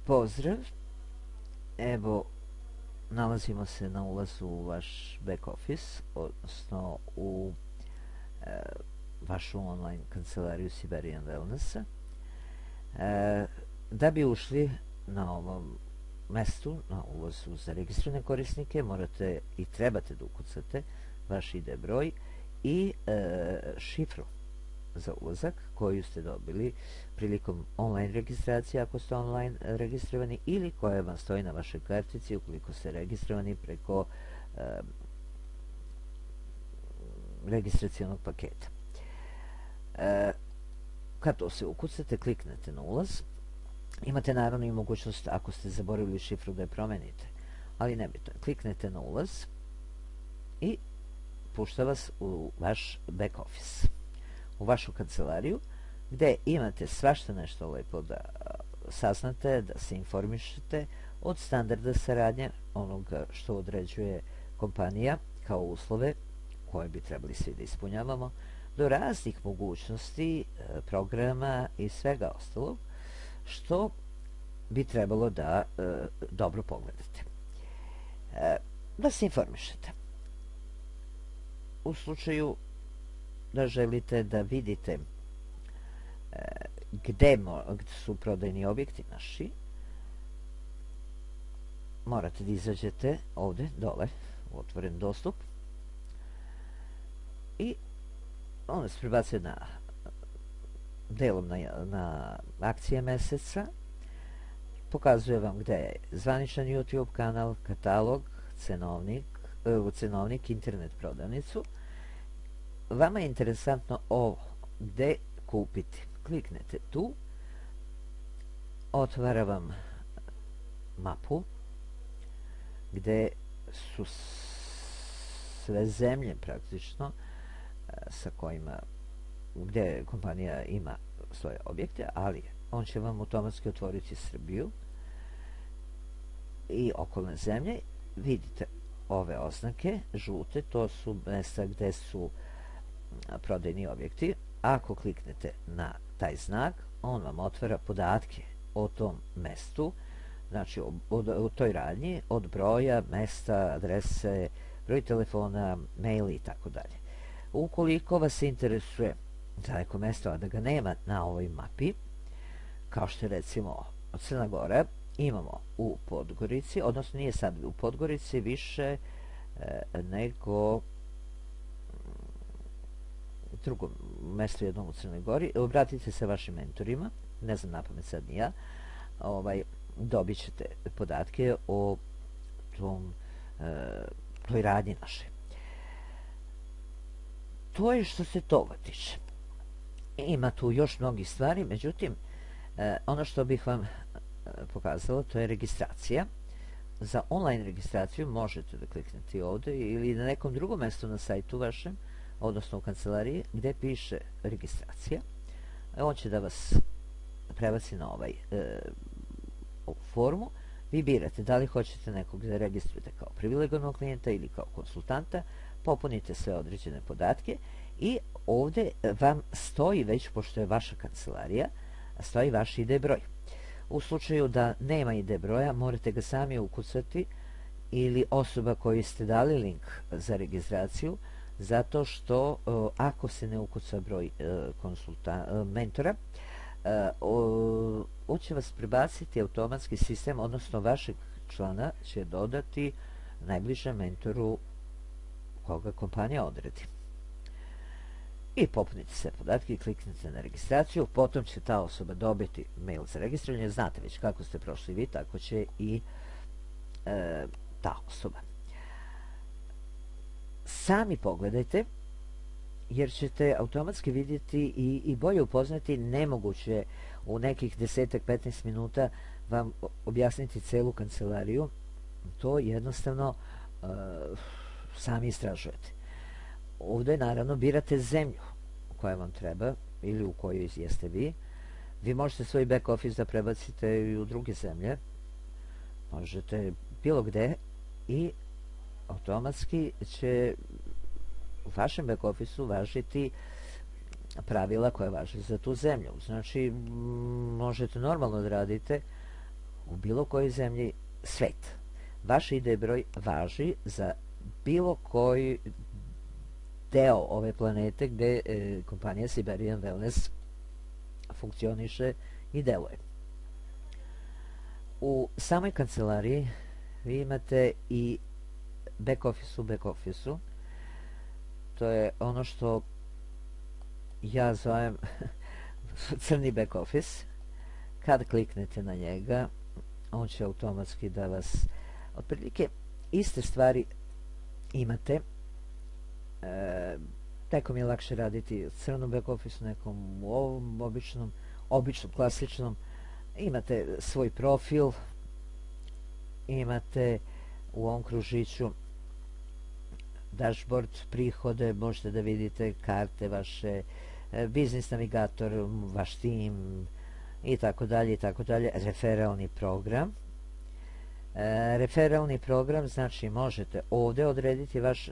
Pozdrav, evo nalazimo se na ulazu u vaš back office, odnosno u vašu online kancelariju Siberian Wellnessa. Da bi ušli na ovom mestu, na ulazu za registrovane korisnike, morate i trebate da ukucate vaš ID broj i šifru za ulazak koju ste dobili prilikom online registracije ako ste online registrovani ili koja vam stoji na vašoj kartici ukoliko ste registrovani preko registracionog paketa. Kad to se ukucate, kliknete na ulaz. Imate naravno i mogućnost ako ste zaboravili šifru da je promenite, ali nebitno. Kliknete na ulaz i pušta vas u vaš back office, u vašu kancelariju, gde imate svašta nešto lepo da saznate, da se informišete od standarda saradnje, onoga što određuje kompanija kao uslove koje bi trebali svi da ispunjavamo, do raznih mogućnosti, programa i svega ostalog što bi trebalo da dobro pogledate. Da se informišete. U slučaju da želite da vidite gde su prodajni objekti naši, morate da izađete ovde dole u otvoren dostup i onda se prebacuje delom na akcije meseca, pokazuje vam gde je zvaničan YouTube kanal, katalog, cenovnik, internet prodavnicu. Vama je interesantno ovo, gde kupiti. Kliknete tu, otvara vam mapu gde su sve zemlje praktično sa kojima gde kompanija ima svoje objekte, ali on će vam automatski otvoriti Srbiju i okolne zemlje. Vidite ove oznake, žute, to su mesta gde su prodajni objekti. Ako kliknete na taj znak, on vam otvara podatke o tom mestu, znači o toj radnji, od broja, mesta, adrese, broj telefona, mail i tako dalje. Ukoliko vas interesuje za neko mesto, a da ga nema na ovoj mapi, kao što je recimo Crna Gora, imamo u Podgorici, odnosno nije sad u Podgorici više nego drugom mestu jednom u Crnoj Gori. Obratite se vašim mentorima, ne znam napamet sad ni ja, dobit ćete podatke o toj radnji naše. To je što se toga tiče. Ima tu još mnogih stvari, međutim, ono što bih vam pokazala, to je registracija. Za online registraciju možete da kliknete ovde ili na nekom drugom mestu na sajtu vašem, odnosno u kancelariji, gde piše registracija. On će da vas prebaci na ovu formu. Vi birate da li hoćete nekog da registrujete kao privilegovanog klijenta ili kao konsultanta, popunite sve određene podatke i ovde vam stoji, već pošto je vaša kancelarija, stoji vaš ID broj. U slučaju da nema ID broja, morate ga sami ukucati ili osoba koju ste dali link za registraciju, zato što ako se ne ukuca broj mentora, on će vas prebaciti automatski sistem, odnosno vašeg člana će dodati najbližem mentoru koga kompanija odredi. I popunite sve podatke i kliknite na registraciju, potom će ta osoba dobiti mail za registrovanje. Znate već kako ste prošli vi, tako će i ta osoba. Sami pogledajte, jer ćete automatski vidjeti i bolje upoznati. Nemoguće u nekih 10-15 minuta vam objasniti celu kancelariju. To jednostavno sami istražujete. Ovde naravno birate zemlju koja vam treba ili u kojoj jeste vi. Vi možete svoj back office da prebacite i u druge zemlje. Možete bilo gde i automatski će u vašem back office-u važiti pravila koje važe za tu zemlju. Znači, možete normalno da radite u bilo kojoj zemlji sveta. Vaš ID broj važi za bilo koji deo ove planete gde kompanija Siberian Wellness funkcioniše i deluje. U samoj kancelariji vi imate i back office u back office-u. To je ono što ja zovem crni back office. Kad kliknete na njega, on će automatski da vas otprilike iste stvari imate. Nekom je lakše raditi u crnom back office, nekom u ovom običnom, klasičnom. Imate svoj profil, imate u ovom kružiću dashboard, prihode, možete da vidite karte vaše, biznis navigator, vaš tim i tako dalje, referalni program. Referalni program znači možete ovde odrediti vaš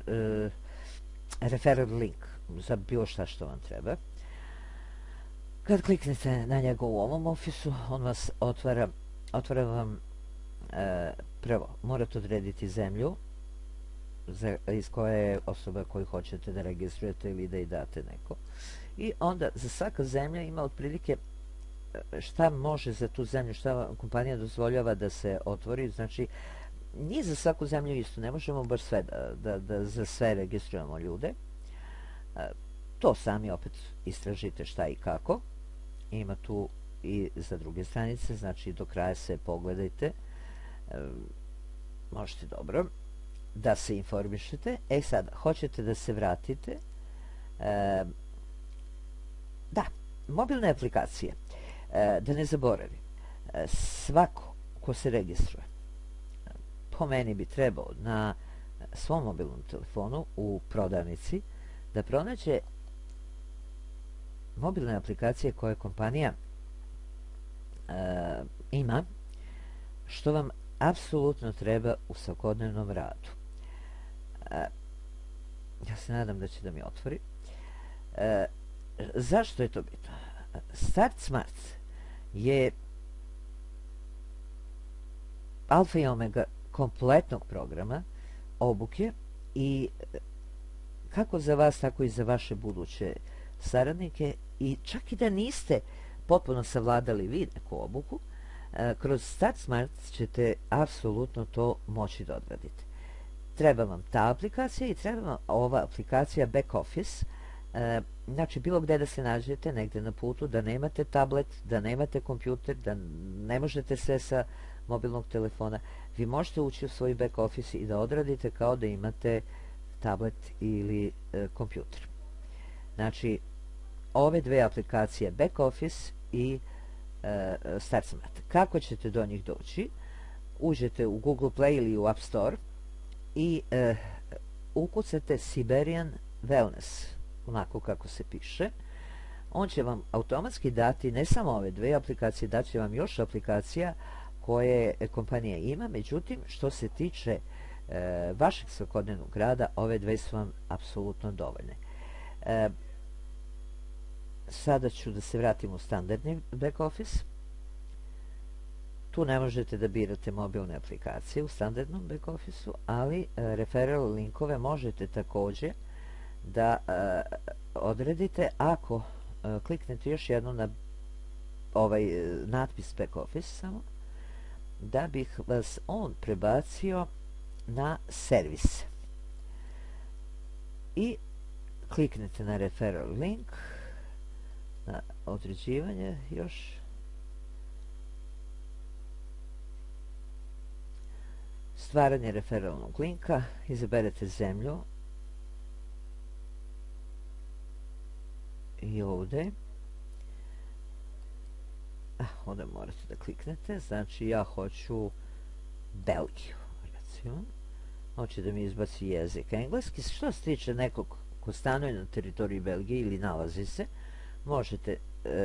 referral link za bilo šta što vam treba. Kad kliknete na njega u ovom ofisu, on vas otvara vam prvo, morate odrediti zemlju iz koje je osoba koju hoćete da registrujete ili da i date neko. I onda za svaka zemlja ima otprilike šta može za tu zemlju, šta kompanija dozvoljava da se otvori. Znači, nije za svaku zemlju isto, ne možemo baš sve da za sve registrujemo ljude. To sami opet istražite šta i kako. Ima tu i za druge stranice, znači do kraja se pogledajte. Možete dobro da se informišete. Sad, hoćete da se vratite. Da, mobilne aplikacije. Da ne zaboravim, svako ko se registruje, po meni bi trebao na svom mobilnom telefonu u prodavnici da pronađe mobilne aplikacije koje kompanija ima, što vam apsolutno treba u svakodnevnom radu. Ja se nadam da će da mi otvori. Zašto je to bitno? Start Smart je alfa i omega kompletnog programa obuke i kako za vas, tako i za vaše buduće saradnike, i čak i da niste potpuno savladali vi neku obuku, kroz Start Smart ćete apsolutno to moći da odradite. Treba vam ta aplikacija i treba vam ova aplikacija Back Office. Znači, bilo gde da se nađete, negde na putu, da nemate tablet, da nemate kompjuter, da ne možete sve sa mobilnog telefona, vi možete ući u svoj back office i da odradite kao da imate tablet ili kompjuter. Znači, ove dve aplikacije, back office i Start Smart. Kako ćete do njih doći? Uđete u Google Play ili u App Store i ukucate Siberian Wellness, onako kako se piše. On će vam automatski dati ne samo ove dve aplikacije, daće vam još aplikacija koje kompanija ima, međutim, što se tiče vašeg svakodnevnog rada, ove dve su vam apsolutno dovoljne. Sada ću da se vratim u standardni back office. Tu ne možete da birate mobilne aplikacije u standardnom back office-u, ali referral linkove možete takođe da odredite ako kliknete još jednom na ovaj natpis back office samo, da bih vas on prebacio na servis. I kliknete na referral link, na određivanje još. Stvaranje referalnog linka, izaberete zemlju i ovde. Ovde morate da kliknete, znači ja hoću Belgiju, recimo. Hoće da mi izbaci jezik engleski. Što se tiče nekog ko stanuje na teritoriji Belgije ili nalazi se, možete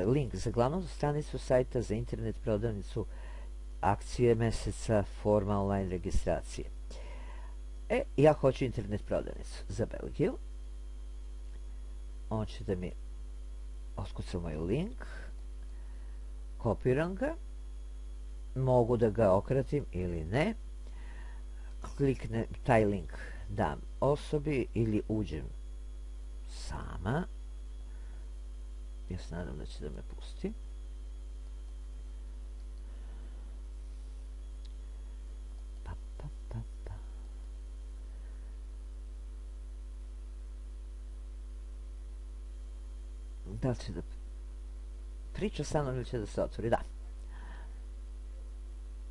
link za glavnu stranicu sajta, za internet prodavnicu, akcije meseca, forma online registracije. Ja hoću internet prodavnicu za Belgiju. On će da mi otkuca moj link, kopiram ga mogu da ga okratim ili ne, klikne taj link dam osobi ili uđem sama, ja se nadam da će da me pusti. Da li će da priča sa mnom ili će da se otvori? Da.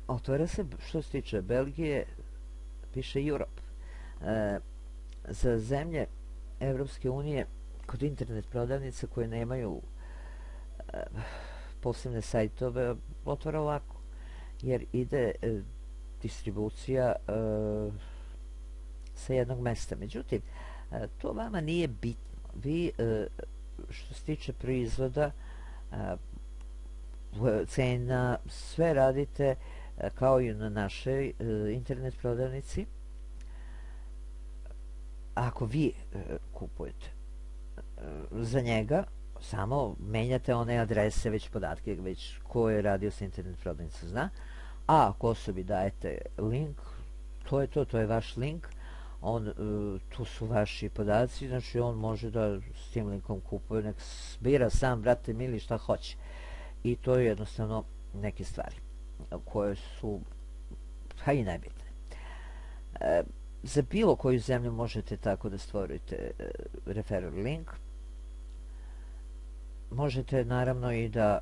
Otvara se, što se tiče Belgije, piše Europe. Za zemlje Evropske unije kod internet prodavnice koje nemaju posebne sajtove otvara ovako, jer ide distribucija sa jednog mesta. Međutim, to vama nije bitno. Vi, što se tiče proizvoda, cena, sve radite kao i na našoj internet prodavnici. Ako vi kupujete za njega, samo menjate one adrese, već podatke, već ko je radio sa internet prodavnicom zna, a ako osobi dajete link, to je to, to je vaš link, tu su vaši podaci, znači on može da s tim linkom kupuje, nek bira sam, brate mili, šta hoće. I to je jednostavno neke stvari koje su i najbitne. Za bilo koju zemlju možete tako da stvorite referral link. Možete naravno i da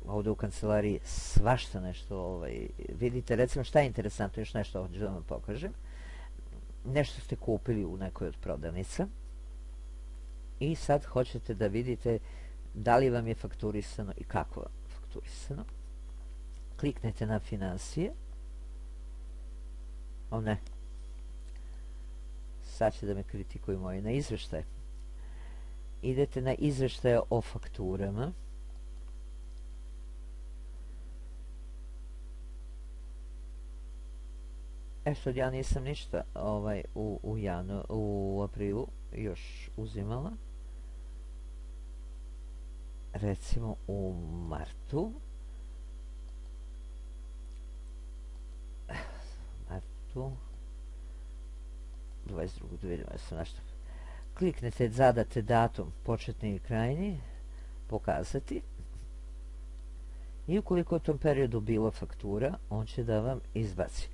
ovde u kancelariji svašta nešto vidite. Recimo, šta je interesantno, još nešto hoću da vam pokažem. Nešto ste kupili u nekoj od prodavnica i sad hoćete da vidite da li vam je fakturisano i kako vam je fakturisano. Kliknete na finansije. O ne. Sad će da me kritikuju moji na izveštaje. Idete na izveštaje o fakturama. Sad ja nisam ništa u aprilu još uzimala. Recimo u martu. 22. da vidimo da sam nešto. Kliknete, zadate datum početni i krajnji, pokazati, i ukoliko u tom periodu bila faktura, on će da vam izbaci.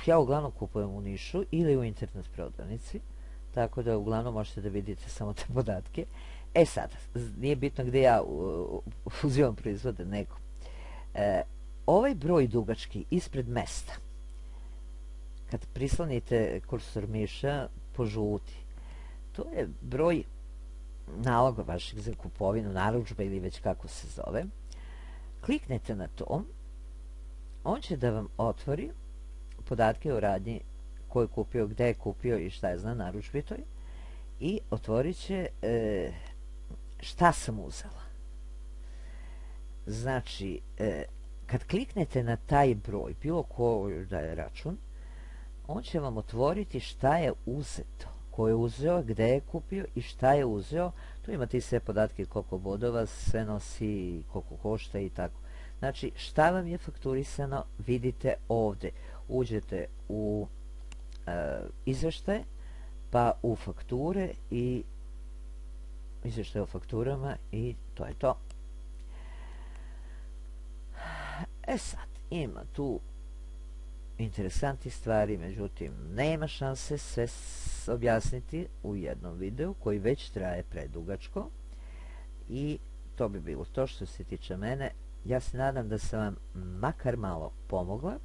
Ja uglavnom kupujem u Nišu ili u internet prodavnici, tako da uglavnom možete da vidite samo te podatke. Sad, nije bitno gde ja uzimam proizvode, nego ovaj broj dugački ispred mesta, kad prislonite kursor miša, požuti, to je broj naloga vašeg za kupovinu, narudžba ili već kako se zove. Kliknete na to, on će da vam otvori podatke o radnji ko je kupio, gde je kupio i šta je zna narudžbi toj, i otvorit će šta sam uzela. Znači, kad kliknete na taj broj, bilo ko da je račun, on će vam otvoriti šta je uzeto, ko je uzeo, gde je kupio i šta je uzeo. Tu imate i sve podatke, koliko bodova sve nosi, koliko košta i tako. Znači, šta vam je fakturisano, vidite ovde. Uđete u izveštaje, pa u fakture i izveštaje o fakturama i to je to. Sad, ima tu interesantnih stvari, međutim, nema šanse sve objasniti u jednom videu koji već traje predugačko, i to bi bilo to što se tiče mene. Ja se nadam da sam vam makar malo pomogla.